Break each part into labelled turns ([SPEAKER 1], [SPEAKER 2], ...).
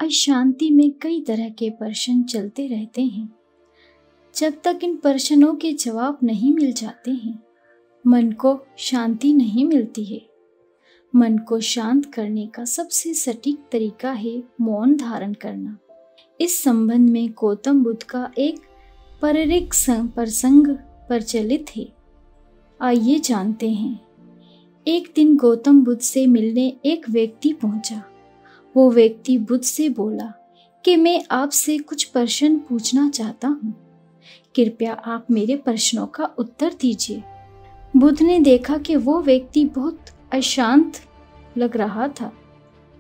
[SPEAKER 1] अशांति में कई तरह के प्रश्न चलते रहते हैं। जब तक इन प्रश्नों के जवाब नहीं मिल जाते हैं, मन को शांति नहीं मिलती है। मन को शांत करने का सबसे सटीक तरीका है मौन धारण करना। इस संबंध में गौतम बुद्ध का एक पौराणिक प्रसंग प्रचलित है। आइए जानते हैं। एक दिन गौतम बुद्ध से मिलने एक व्यक्ति पहुंचा। वो व्यक्ति बुद्ध से बोला कि मैं आपसे कुछ प्रश्न पूछना चाहता हूँ। कृपया आप मेरे प्रश्नों का उत्तर दीजिए। बुद्ध ने देखा कि वो व्यक्ति बहुत अशांत लग रहा था।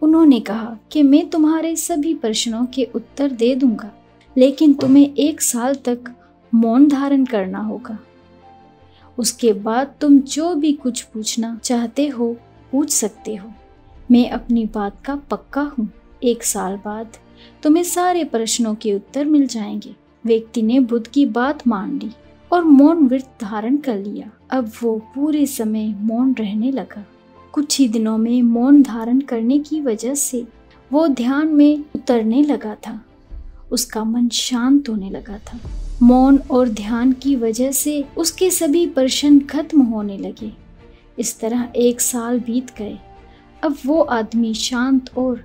[SPEAKER 1] उन्होंने कहा कि मैं तुम्हारे सभी प्रश्नों के उत्तर दे दूंगा, लेकिन तुम्हें 1 साल तक मौन धारण करना होगा। उसके बाद तुम जो भी कुछ पूछना चाहते हो पूछ सकते हो। मैं अपनी बात का पक्का हूँ। 1 साल बाद तुम्हें सारे प्रश्नों के उत्तर मिल जाएंगे। व्यक्ति ने बुद्ध की बात मान ली और मौन व्रत धारण कर लिया। अब वो पूरे समय मौन रहने लगा। कुछ ही दिनों में मौन धारण करने की वजह से वो ध्यान में उतरने लगा था। उसका मन शांत होने लगा था। मौन और ध्यान की वजह से उसके सभी प्रश्न खत्म होने लगे। इस तरह 1 साल बीत गए। अब वो आदमी शांत और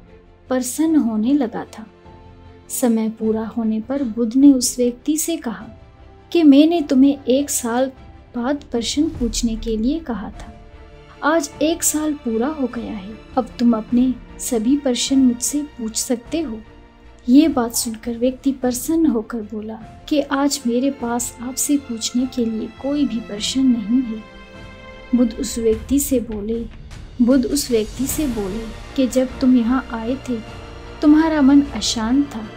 [SPEAKER 1] प्रसन्न होने लगा था। समय पूरा होने पर बुद्ध ने उस व्यक्ति से कहा कि मैंने तुम्हें 1 साल बाद प्रश्न पूछने के लिए कहा था। आज 1 साल पूरा हो गया है। अब तुम अपने सभी प्रश्न मुझसे पूछ सकते हो। ये बात सुनकर व्यक्ति प्रसन्न होकर बोला कि आज मेरे पास आपसे पूछने के लिए कोई भी प्रश्न नहीं है। बुद्ध उस व्यक्ति से बोले कि जब तुम यहाँ आए थे तुम्हारा मन अशांत था।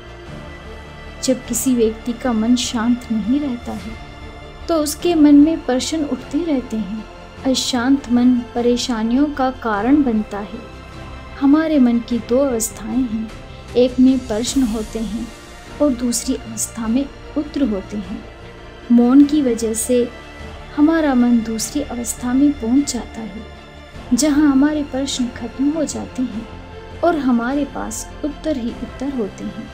[SPEAKER 1] जब किसी व्यक्ति का मन शांत नहीं रहता है तो उसके मन में प्रश्न उठते रहते हैं। अशांत मन परेशानियों का कारण बनता है। हमारे मन की 2 अवस्थाएं हैं। एक में प्रश्न होते हैं और दूसरी अवस्था में उत्तर होते हैं। मौन की वजह से हमारा मन दूसरी अवस्था में पहुंच जाता है, जहां हमारे प्रश्न खत्म हो जाते हैं और हमारे पास उत्तर ही उत्तर होते हैं।